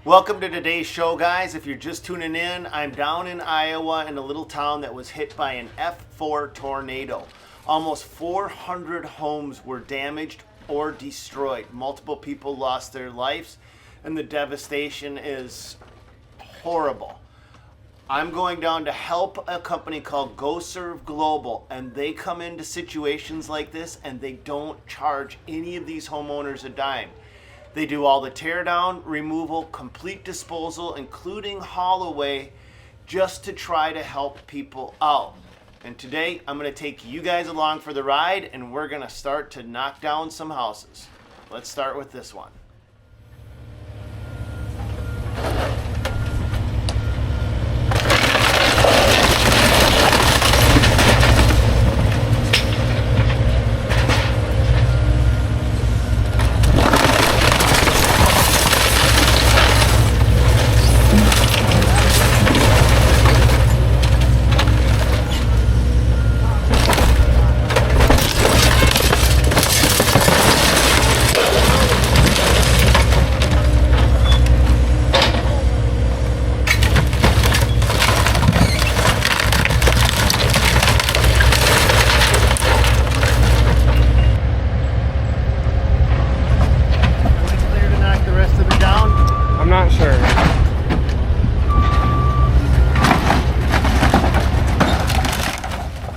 Welcome to today's show, guys. If you're just tuning in, I'm down in Iowa in a little town that was hit by an F4 tornado. Almost 400 homes were damaged or destroyed. Multiple people lost their lives, and the devastation is horrible. I'm going down to help a company called Go Serve Global, and they come into situations like this and they don't charge any of these homeowners a dime. They do all the tear down, removal, complete disposal, including haul away, just to try to help people out. And today I'm going to take you guys along for the ride, and we're going to start to knock down some houses. Let's start with this one.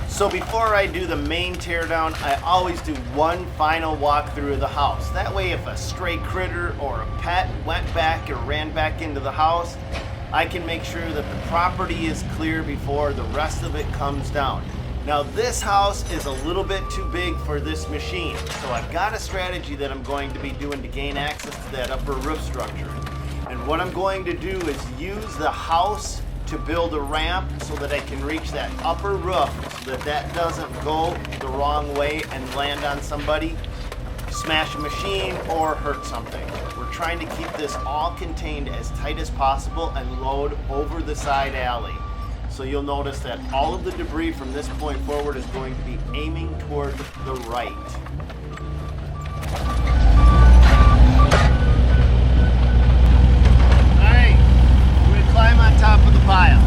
So before I do the main teardown, I always do one final walk through the house. That way if a stray critter or a pet went back or ran back into the house, I can make sure that the property is clear before the rest of it comes down. Now this house is a little bit too big for this machine, so I've got a strategy that I'm going to be doing to gain access to that upper roof structure. And what I'm going to do is use the house to build a ramp so that I can reach that upper roof so that that doesn't go the wrong way and land on somebody, smash a machine, or hurt something. We're trying to keep this all contained as tight as possible and load over the side alley. So you'll notice that all of the debris from this point forward is going to be aiming toward the right. Climb on top of the pile.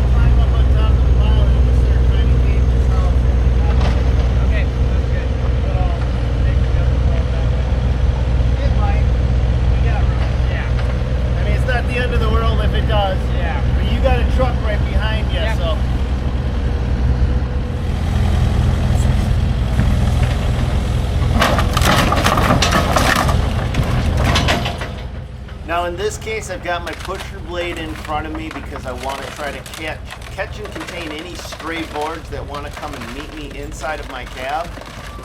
Climb up on top of the pile and just start trying to gauge this house. Okay, that's good. It might. We got room. Yeah. I mean, it's not the end of the world if it does. Yeah. But you got a truck right behind you, yep. So. Now in this case, I've got my pusher blade in front of me because I want to try to catch and contain any stray boards that want to come and meet me inside of my cab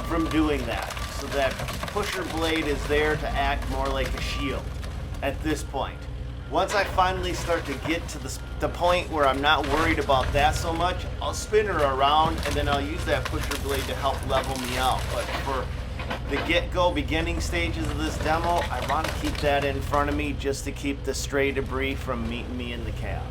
from doing that. So that pusher blade is there to act more like a shield at this point. Once I finally start to get to the point where I'm not worried about that so much, I'll spin her around and then I'll use that pusher blade to help level me out. But for the get-go beginning stages of this demo, I want to keep that in front of me just to keep the stray debris from meeting me in the cab.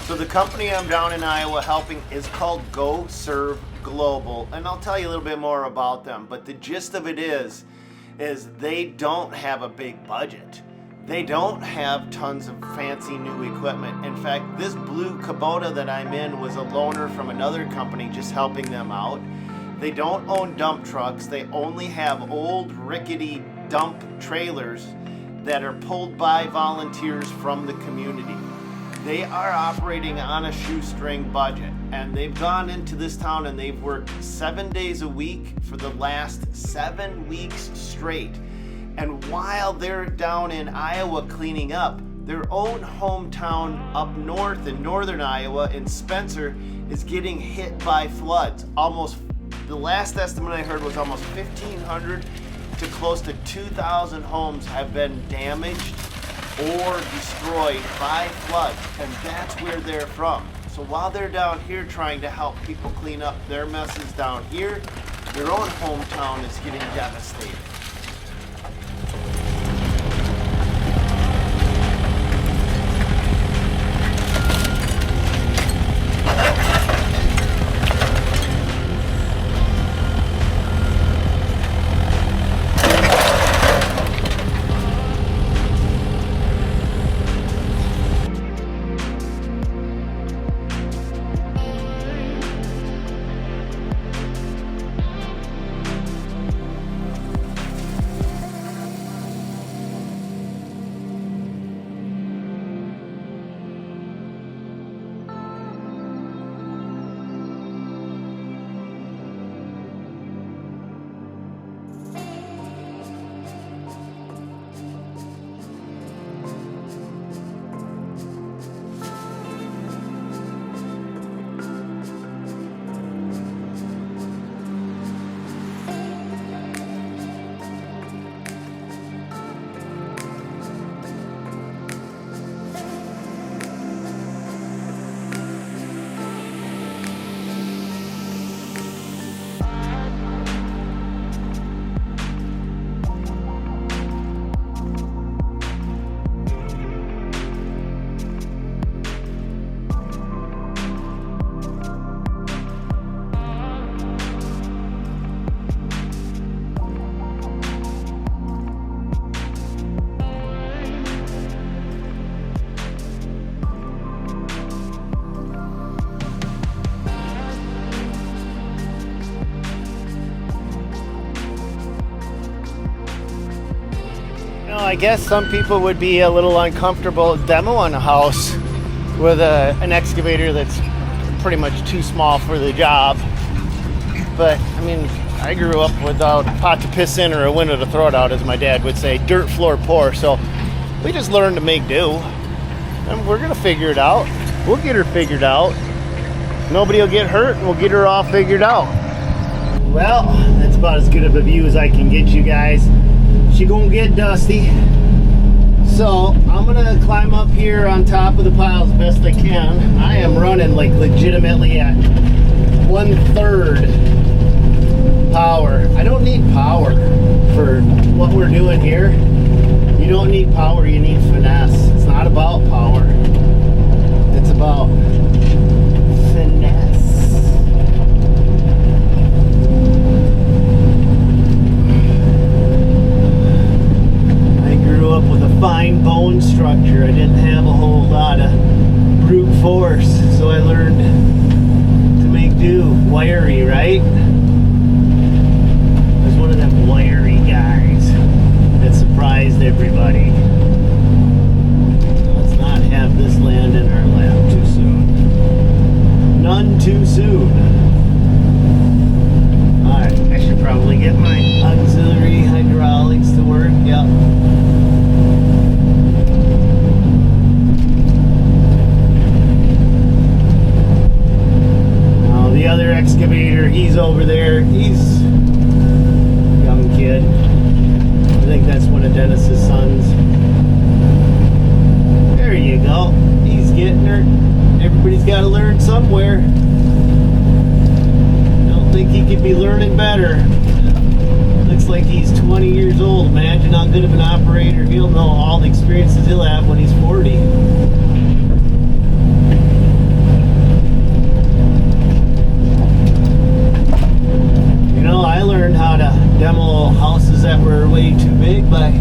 So the company I'm down in Iowa helping is called Go Serve Global, and I'll tell you a little bit more about them, but the gist of it is they don't have a big budget. They don't have tons of fancy new equipment. In fact, this blue Kubota that I'm in was a loaner from another company just helping them out. They don't own dump trucks. They only have old rickety dump trailers that are pulled by volunteers from the community. They are operating on a shoestring budget, and they've gone into this town and they've worked 7 days a week for the last 7 weeks straight. And while they're down in Iowa cleaning up, their own hometown up north in northern Iowa in Spencer is getting hit by floods. The last estimate I heard was almost 1,500 to close to 2,000 homes have been damaged or destroyed by floods, and that's where they're from. So while they're down here trying to help people clean up their messes down here, their own hometown is getting devastated. I guess some people would be a little uncomfortable demoing a house with an excavator that's pretty much too small for the job. But, I mean, I grew up without a pot to piss in or a window to throw it out, as my dad would say, dirt floor poor. So we just learned to make do. And we're going to figure it out. We'll get her figured out. Nobody will get hurt, and we'll get her all figured out. Well, that's about as good of a view as I can get you guys. She gonna get dusty, so I'm gonna climb up here on top of the pile as best I can. I am running like legitimately at 1/3 power. I don't need power for what we're doing here. You don't need power, you need finesse. It's not about power, it's about finesse. Up with a fine bone structure. I didn't have a whole lot of brute force, so I learned to make do. Wiry, right? I was one of them wiry guys that surprised everybody. Let's not have this land in our lap too soon. None too soon. Alright, I should probably get my auxiliary hydraulics to work. Yep. The other excavator, he's over there. He's a young kid. I think that's one of Dennis's sons. There you go. He's getting her. Everybody's got to learn somewhere. I don't think he could be learning better. Looks like he's 20 years old. Imagine how good of an operator he'll know, all the experiences he'll have when he's 40. I learned how to demo houses that were way too big by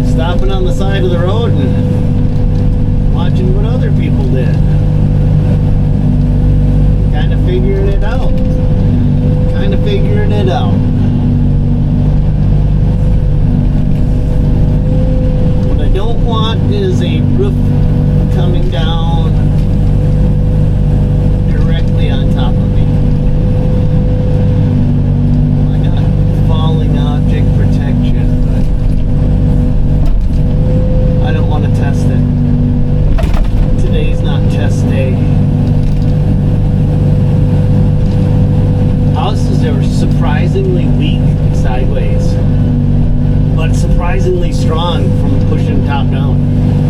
stopping on the side of the road and watching what other people did. Kind of figuring it out. What I don't want is a roof amazingly strong from pushing top down.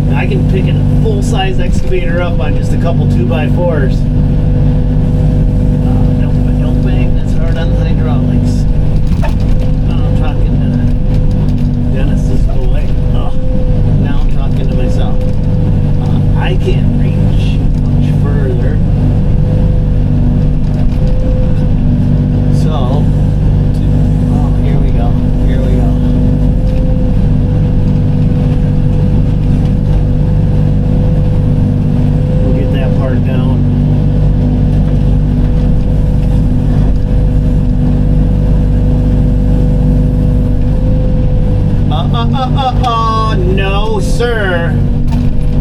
And I can pick a full-size excavator up on just a couple 2x4s. Don't bang, that's hard on the hydraulics. I'm talking to Dennis's boy. Now I'm talking to myself. I can't reach much further. So, here we go. We'll get that part down. No, sir.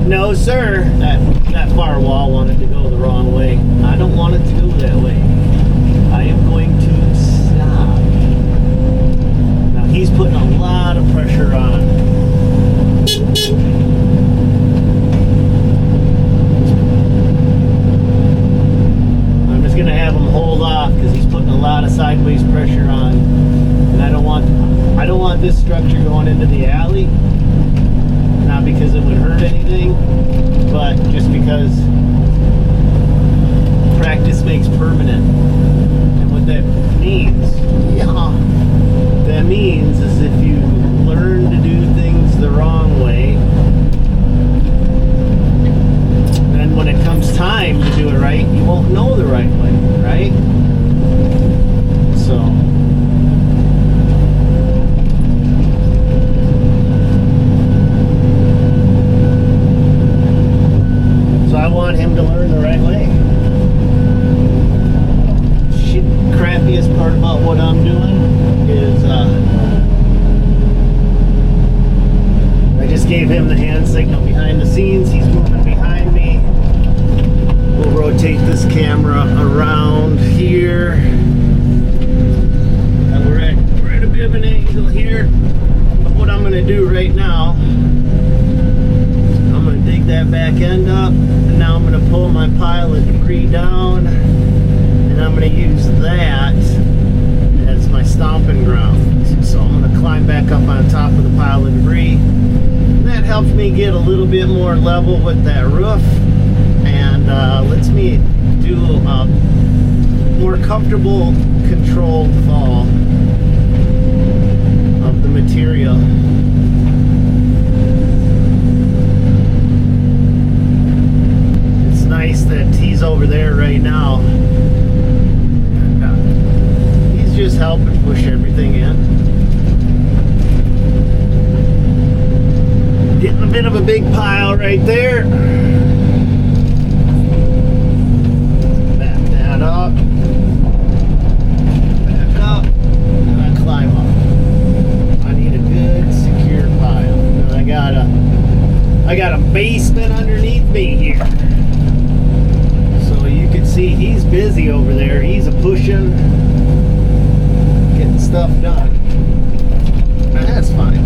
No, sir. That far wall wanted to go the wrong way. I don't want it to go that way. I am going to stop. Now he's putting a lot of pressure on. I'm just gonna have him hold off because he's putting a lot of sideways pressure on, and I don't want this structure going into the alley. Not because it would hurt anything, but just because practice makes permanent. And what that means, that means is if you learn to do things the wrong way, then when it comes time to do it right, you won't know the right way, right? So I want him to learn the right way. Crappiest part about what I'm doing is I just gave him the hand signal behind the scenes. He's moving behind me. We'll rotate this camera around here. And we're at a bit of an angle here. But what I'm going to do right now, I'm going to dig that back end up, and now I'm going to pull my pile of debris down, and I'm going to use that as my stomping ground. So I'm going to climb back up on top of the pile of debris. And that helps me get a little bit more level with that roof, and lets me do a more comfortable, controlled fall of the material. Nice that he's over there right now. He's just helping push everything in. Getting a bit of a big pile right there. Back that up. Back up. And I climb up. I need a good secure pile. And I got a basement underneath me here. You can see he's busy over there. He's a pushing, getting stuff done. That's fine.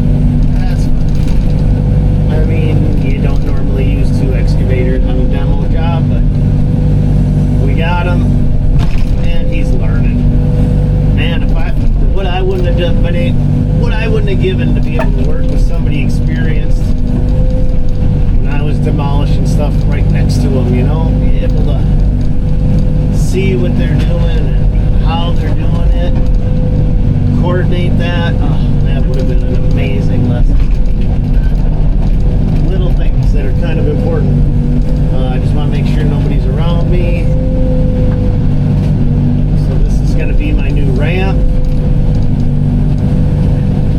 That's fine. I mean, you don't normally use 2 excavators on a demo job, but we got him, and he's learning. Man, what I wouldn't have given to be able to work with somebody experienced when I was demolishing stuff right next to him, you know, be able to see what they're doing and how they're doing it, coordinate that. Oh, that would have been an amazing lesson. Little things that are kind of important. I just want to make sure nobody's around me. So this is going to be my new ramp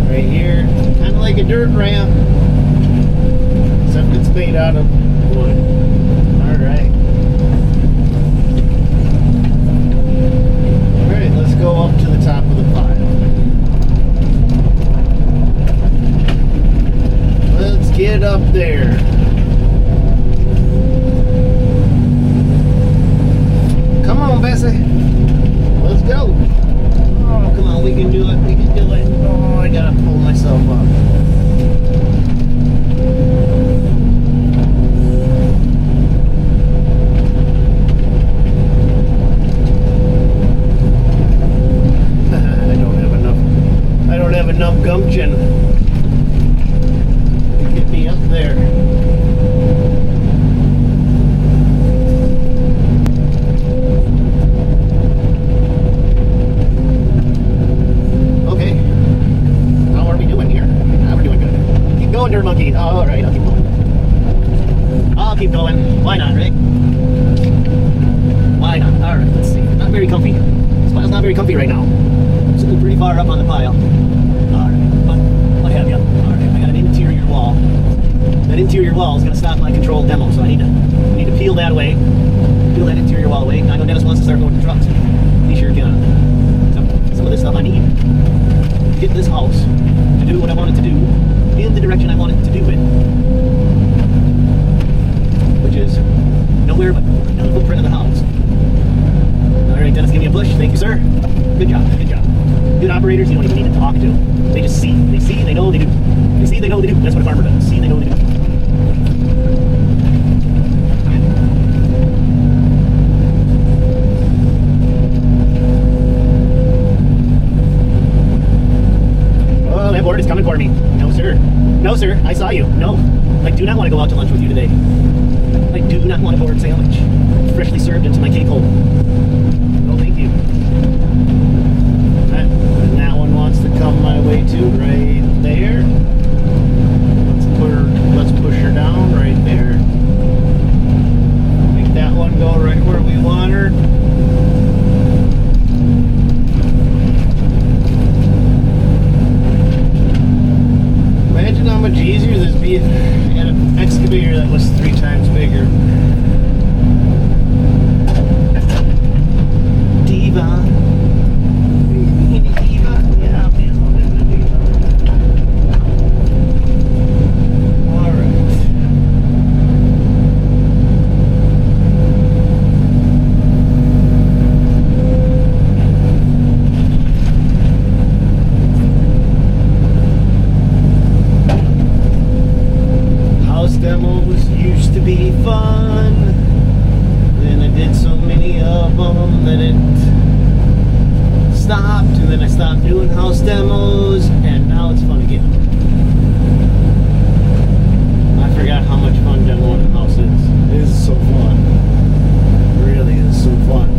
right here, kind of like a dirt ramp, except it's made out of wood. All right. Let's go up to the top of the pile. Let's get up there. Come on, Bessie. Let's go. Oh, come on, we can do it. We can do it. Oh, I gotta pull myself up. I don't have enough gumption. monkey. All right, I'll keep going. I'll keep going. Why not, right? Why not? All right, let's see. Not very comfy. This pile's not very comfy right now. I'm sitting pretty far up on the pile. All right, but what have you? All right, I got an interior wall. That interior wall is going to stop my controlled demo, so I need to peel that away. Peel that interior wall away. I know Dennis wants to start going to trucks. He sure can. Some of this stuff I need to get this house to do what I want it to do in the direction I want it to do it, which is nowhere but on the footprint of the house. All right, Dennis, give me a push. Thank you, sir. Good job. Good job. Good operators, you don't even need to talk to. They just see. They see, they know, they do. They see, they know, they do. That's what a farmer does. See, they know, they do. Oh, that board is coming for me. No, sir. No, sir. I saw you. No. I do not want to go out to lunch with you today. I do not want a board sandwich freshly served into my cake hole. No, thank you. And that one wants to come my way too, right there. Let's push her down right there. Make that one go right where we want her. Imagine how much easier this would be if I had an excavator that was 3 times bigger. Diva. Diva. Yeah, man. Alright. House demos used to be fun. Then I did so many of them that it stopped, and then I stopped doing house demos, and now it's fun again. I forgot how much fun demoing a house is. It is so fun. It really is so fun.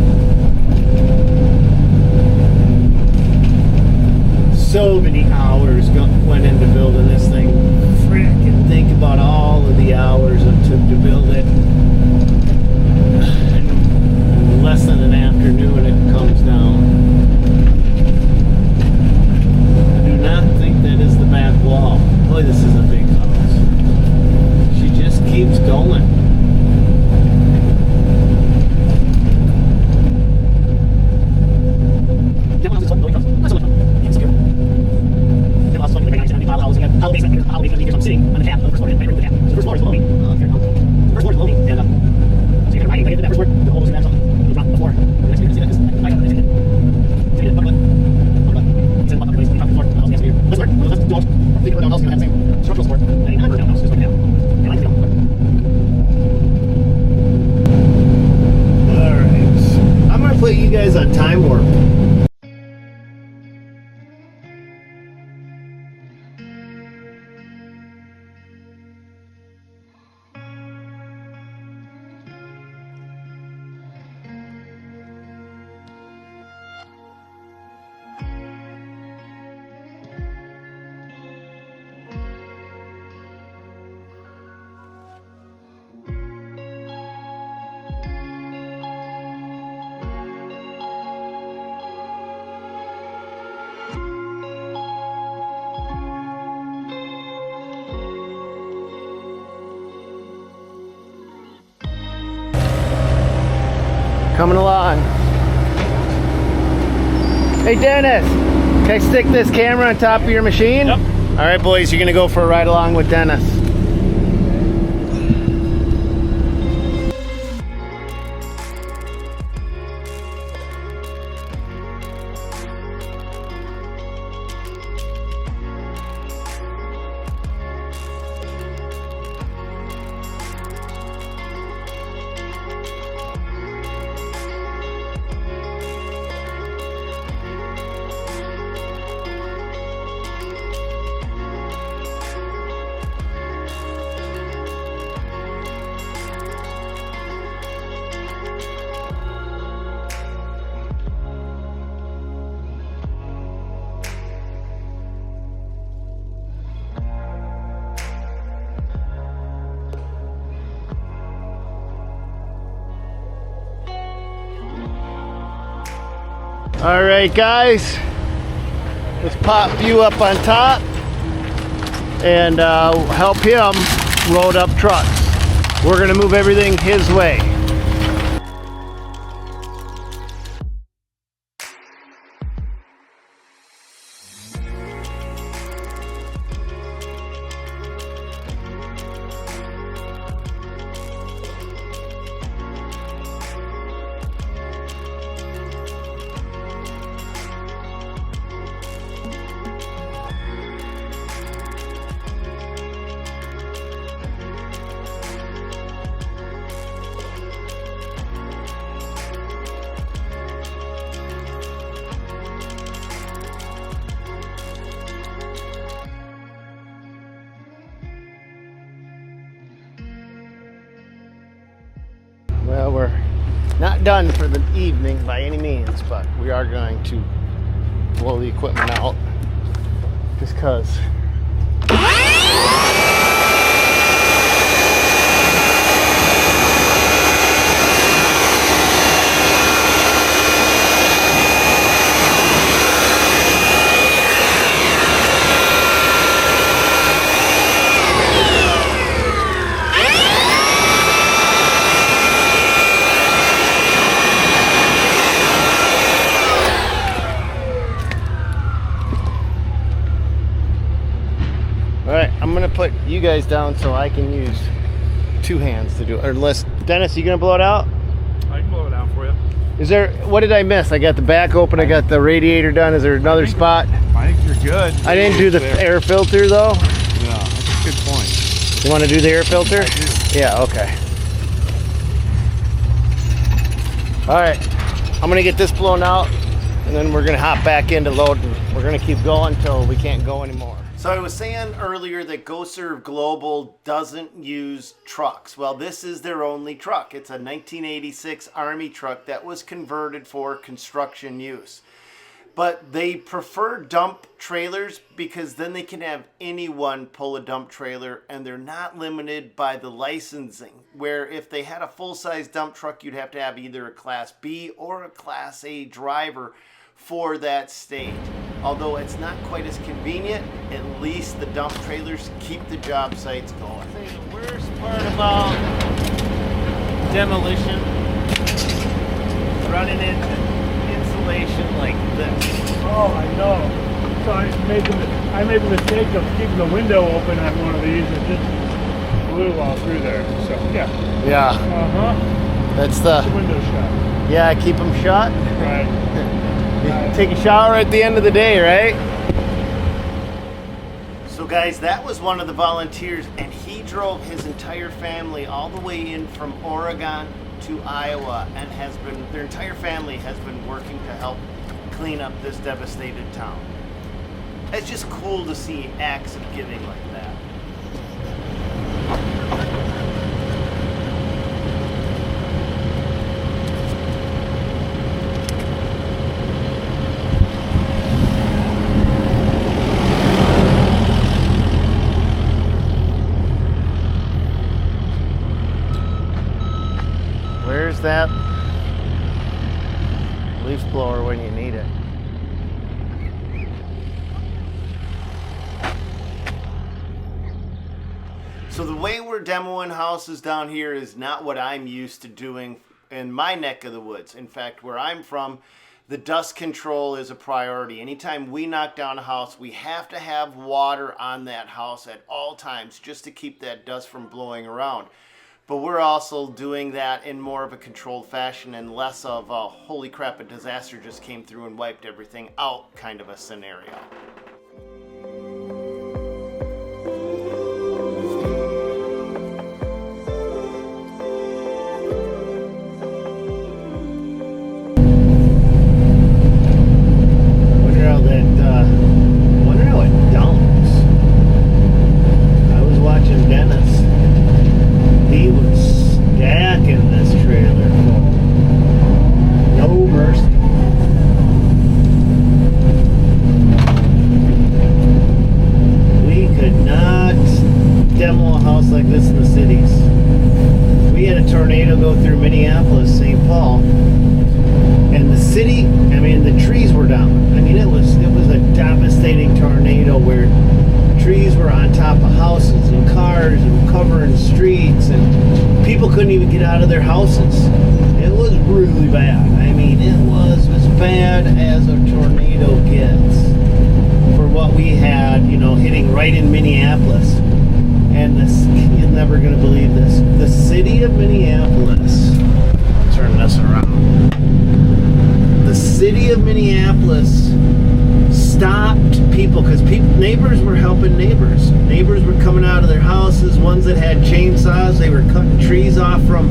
So many hours went into building this thing. Frickin' think about all of the hours it took to build it. In less than an afternoon it comes down. I do not think that is the back wall. Boy, this is a big house. She just keeps going. I'm sitting on the tap of the first floor. The first floor is below me. The first floor is below me. And so you can ride, if I get to that first floor, the whole goes in that zone. It'll drop before. The next year, see that? Because I got it. See it. Buckle it. It's in the buckle. It's on the floor. The house has to be here. Let's work. Let's do it. Think about down house. You know, that same structural support. That ain't not down house. Just like that. And I can go. Alright. I'm going to put you guys on time warp. Coming along. Hey Dennis, can I stick this camera on top of your machine? Yep. All right, boys, you're gonna go for a ride along with Dennis. All right, guys, let's pop you up on top and help him load up trucks. We're gonna move everything his way. Well, we're not done for the evening by any means, but we are going to blow the equipment out just because. Alright, I'm gonna put you guys down so I can use two hands to do it. Or unless, Dennis, you gonna blow it out? I can blow it out for you. Is there, what did I miss? I got the back open, I got the radiator done. Is there another spot? I think you're good. I didn't do the air filter though. Yeah, that's a good point. You wanna do the air filter? I do. Yeah, okay. Alright, I'm gonna get this blown out and then we're gonna hop back into loading. We're gonna keep going until we can't go anymore. So I was saying earlier that GoServe Global doesn't use trucks. Well, this is their only truck. It's a 1986 Army truck that was converted for construction use. But they prefer dump trailers because then they can have anyone pull a dump trailer and they're not limited by the licensing. Where if they had a full-size dump truck, you'd have to have either a Class B or a Class A driver for that state. Although it's not quite as convenient, at least the dump trailers keep the job sites going. I'd say the worst part about demolition, running into insulation like this. Oh, I know. So I made the mistake of keeping the window open on one of these and just blew all through there. So yeah. Yeah. That's the window shut. Yeah, keep them shut. Right. You take a shower at the end of the day, right? So guys, that was one of the volunteers, and he drove his entire family all the way in from Oregon to Iowa, and their entire family has been working to help clean up this devastated town. It's just cool to see acts of giving like that. Where's that leaf blower when you need it? So the way we're demoing houses down here is not what I'm used to doing in my neck of the woods. In fact, where I'm from, the dust control is a priority. Anytime we knock down a house, we have to have water on that house at all times just to keep that dust from blowing around. But we're also doing that in more of a controlled fashion and less of a holy crap, a disaster just came through and wiped everything out kind of a scenario. Wonder how it dumps. I was watching Dennis. He was stacking this trailer full. No mercy. We could not demo a house like this in the cities. We had a tornado go through Minneapolis, St. Paul. And the city, I mean, the tree tornado where trees were on top of houses and cars and covering streets, and people couldn't even get out of their houses. It was really bad. I mean, it was as bad as a tornado gets for what we had, hitting right in Minneapolis. And this, you're never going to believe this. The city of Minneapolis, turn this around. The city of Minneapolis stopped people because neighbors were helping neighbors. Neighbors were coming out of their houses. Ones that had chainsaws, they were cutting trees off from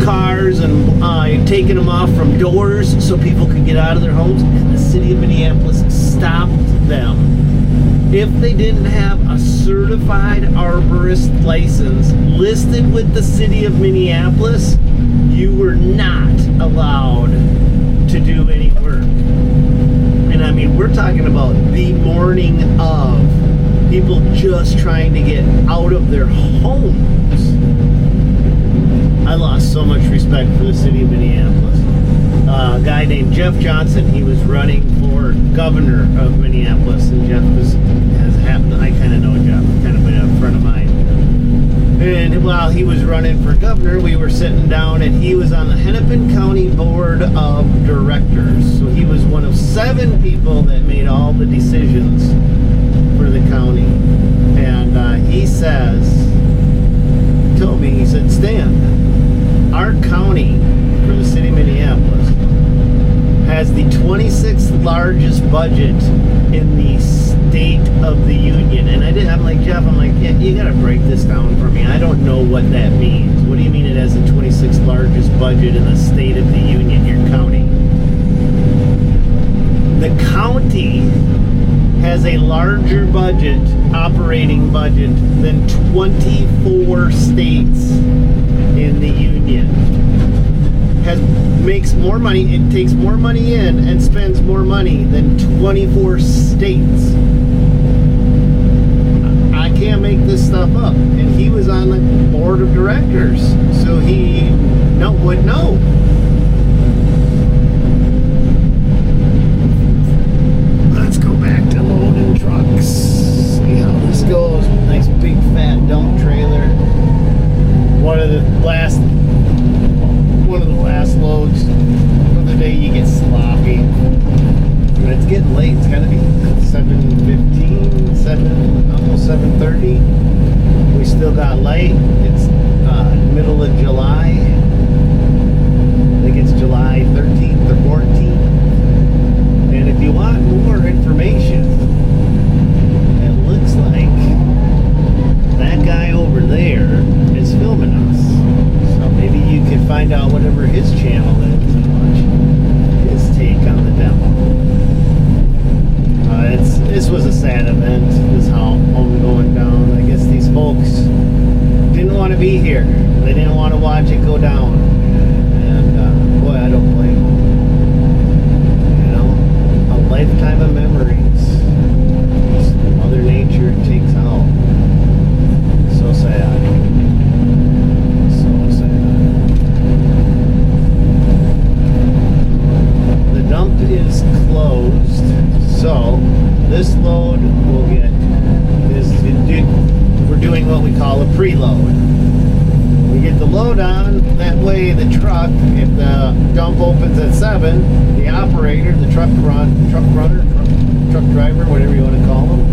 cars and taking them off from doors so people could get out of their homes. And the city of Minneapolis stopped them. If they didn't have a certified arborist license listed with the city of Minneapolis, you were not allowed to do any work. And I mean, we're talking about the morning of, people just trying to get out of their homes. I lost so much respect for the city of Minneapolis. A guy named Jeff Johnson, he was running for governor of Minneapolis, and Jeff I kind of know Jeff, kind of been a friend of mine. And while he was running for governor, we were sitting down, and he was on the Hennepin County Board of Directors. So he was one of 7 people that made all the decisions for the county. And he told me, he said, Stan, our county for the city of Minneapolis has the 26th largest budget in the state of the union. And I'm like, Jeff, yeah, you gotta break this down for me. I don't know what that means. What do you mean it has the 26th largest budget in the state of the union, your county? The county has a larger budget, operating budget, than 24 states in the union. Makes more money, it takes more money in and spends more money than 24 states. I can't make this stuff up. And he was on the board of directors, so he would know. Let's go back to loading trucks. See how this goes. Nice big fat dump trailer. One of the last loads of the day. You get sloppy. But it's getting late. It's got to be 7:15, almost 7:30. We still got light. It's middle of July. I think it's July 13th or 14th. And if you want more information, it looks like that guy over there is filming us. So maybe you could find out whatever his channel is and watch his take on the demo. This was a sad event, this home going down. I guess these folks didn't want to be here. They didn't want to watch it go down. And boy, I don't blame them. A lifetime of memories Mother Nature takes out. So sad. The dump is closed, so this load we're doing what we call a preload. We get the load on, that way the truck, if the dump opens at 7, the operator, the truck driver, whatever you want to call him,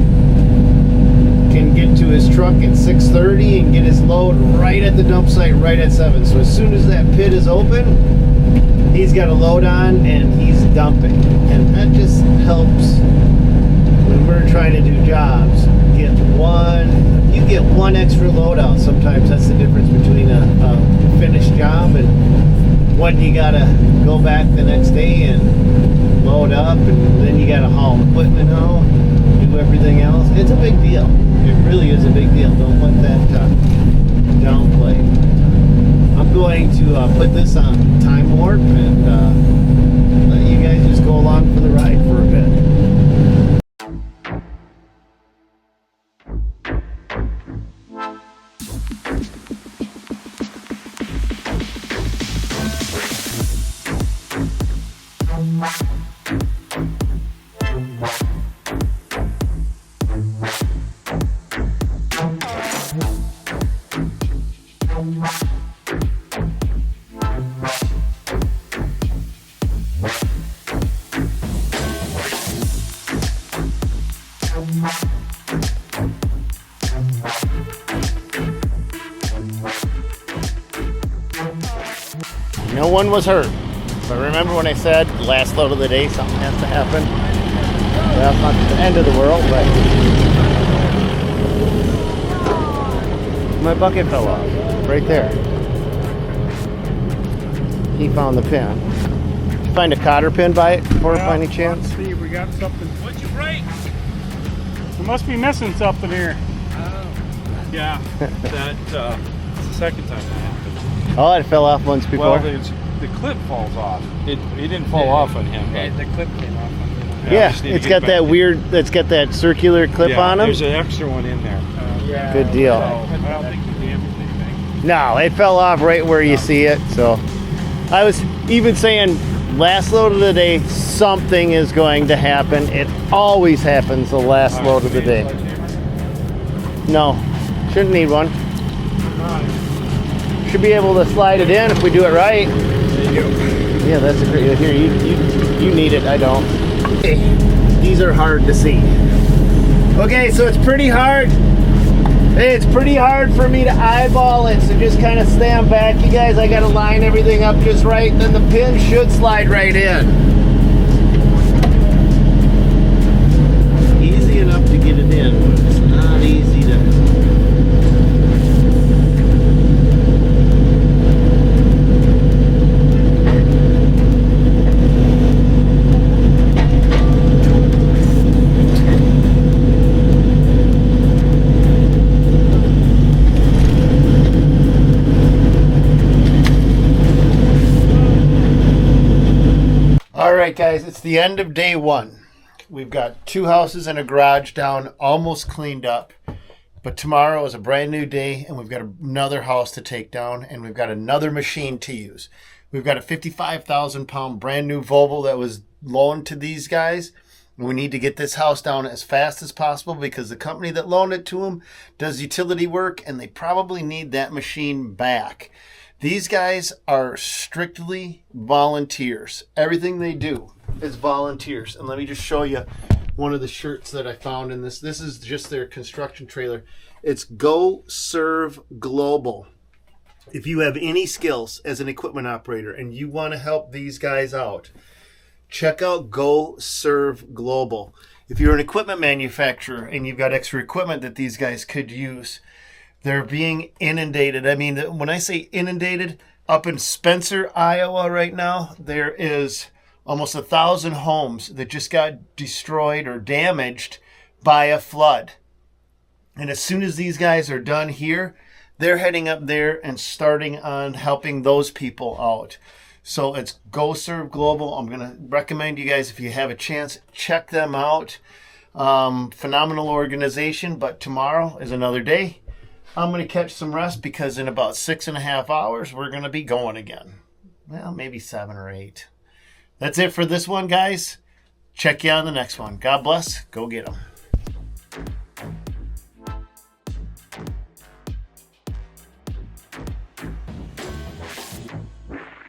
can get to his truck at 6:30 and get his load right at the dump site right at 7. So as soon as that pit is open, he's got a load on and he's dumping. And that just helps when we're trying to do jobs. You get one extra load out. Sometimes that's the difference between a finished job and one you gotta go back the next day and load up, and then you gotta haul equipment out, do everything else. It's a big deal. It really is a big deal. Don't let that downplay. I'm going to put this on time warp and let you guys just go along for the ride for a bit. No one was hurt. But remember when I said last load of the day, something has to happen? Well, it's not the end of the world, but my bucket fell off right there. He found the pin. Did you find a cotter pin by it by any chance? Let's see if we got something. What'd you break? We must be missing something here. Yeah, it's the second time that happened. Oh, it fell off once before. Well, the clip falls off. It didn't fall off on him. But The clip came off. Yeah, just need to it's get got back that in. weird, it's got that circular clip Yeah, on them. there's an extra one in there. Yeah. Good deal. I don't think you damaged anything. No, it fell off right where you see it. So I was even saying last load of the day, something is going to happen. It always happens the last load of the day. No, shouldn't need one. Should be able to slide it in if we do it right. Yeah, that's a great. Here, you need it. I don't. Okay, these are hard to see. Okay, so it's pretty hard. It's pretty hard for me to eyeball it, so just kind of stand back, you guys. I gotta line everything up just right, then the pin should slide right in. Easy enough to get it in, but it's not easy to... Alright guys, it's the end of day one. We've got 2 houses and a garage down, almost cleaned up. But tomorrow is a brand new day and we've got another house to take down and we've got another machine to use. We've got a 55,000 pound brand new Volvo that was loaned to these guys. We need to get this house down as fast as possible because the company that loaned it to them does utility work and they probably need that machine back. These guys are strictly volunteers. Everything they do is volunteers. And let me just show you one of the shirts that I found in this. This is just their construction trailer. It's Go Serve Global. If you have any skills as an equipment operator and you want to help these guys out, check out Go Serve Global. If you're an equipment manufacturer and you've got extra equipment that these guys could use, they're being inundated. I mean, when I say inundated, up in Spencer, Iowa right now, there is almost 1,000 homes that just got destroyed or damaged by a flood. And as soon as these guys are done here, they're heading up there and starting on helping those people out. So it's Go Serve Global. I'm going to recommend you guys, if you have a chance, check them out. Phenomenal organization, but tomorrow is another day. I'm going to catch some rest because in about 6.5 hours, we're going to be going again. Well, maybe 7 or 8. That's it for this one, guys. Check you on the next one. God bless. Go get them.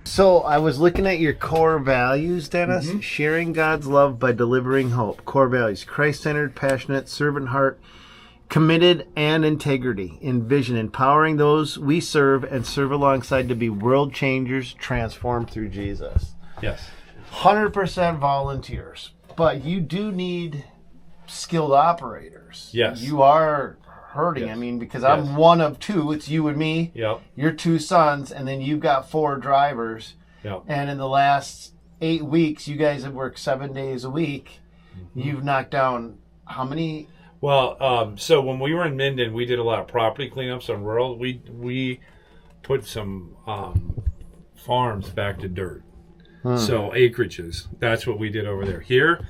So I was looking at your core values, Dennis. Mm-hmm. Sharing God's love by delivering hope. Core values: Christ-centered, passionate, servant heart, committed, and integrity. In vision, empowering those we serve and serve alongside to be world changers transformed through Jesus. Yes. 100% volunteers. But you do need skilled operators. Yes. You are hurting. Yes. I mean, because Yes. I'm one of 2. It's you and me. Yep. Your 2 sons, and then you've got 4 drivers. Yep. And in the last 8 weeks, you guys have worked 7 days a week. Mm-hmm. You've knocked down how many? Well, so when we were in Minden, we did a lot of property cleanups on rural. We put some farms back to dirt. So acreages. That's what we did over there. Here,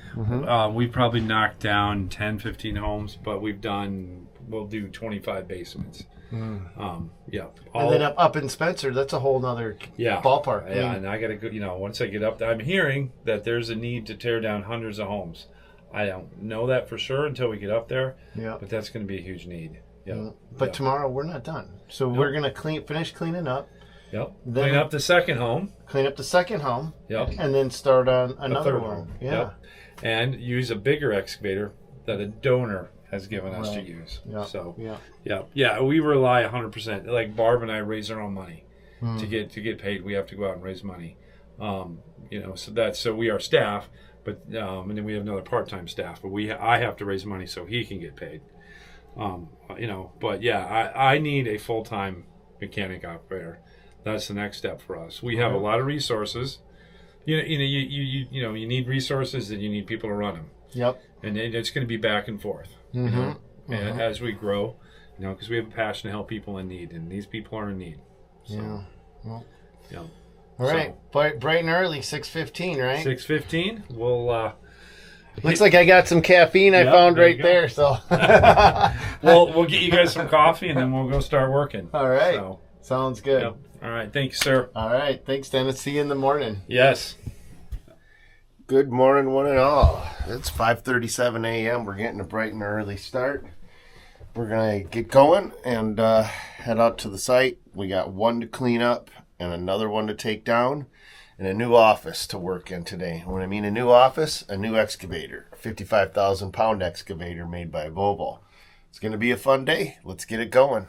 we probably knocked down 10, 15 homes, but we'll do 25 basements. Yeah. And then up in Spencer, that's a whole nother ballpark. Yeah, and I got to go, once I get up there, I'm hearing that there's a need to tear down hundreds of homes. I don't know that for sure until we get up there, but that's going to be a huge need. Yeah. But tomorrow we're not done. So we're going to finish cleaning up. Yep. Then clean up the second home. Clean up the second home. Yep. And then start on another third one. home. Yeah. Yep. And use a bigger excavator that a donor has given us to Right. use. Yeah. So Yeah. yeah, we rely 100%. Like Barb and I raise our own money to get paid. We have to go out and raise money. So we are staff, but and then we have another part-time staff. But I have to raise money so he can get paid. But yeah, I need a full-time mechanic operator. That's the next step for us. We have a lot of resources. You need resources and you need people to run them. Yep. And it's going to be back and forth. And as we grow, because we have a passion to help people in need, and these people are in need. So, Yeah. Well, yeah. all right. Bright and early, 6:15, right? 6:15. We'll. Looks like I got some caffeine I found there right you go. there. So. We'll get you guys some coffee, and then we'll go start working. All right. So, Sounds good. yep. All right. Thank you, sir. All right. Thanks, Dennis. See you in the morning. Yes. Good morning, one and all. It's 5:37 a.m. We're getting a bright and early start. We're going to get going and head out to the site. We got one to clean up and another one to take down and a new office to work in today. When I mean a new office, a new excavator, a 55,000-pound excavator made by Volvo. It's going to be a fun day. Let's get it going.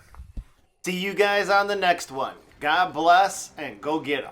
See you guys on the next one. God bless and go get 'em.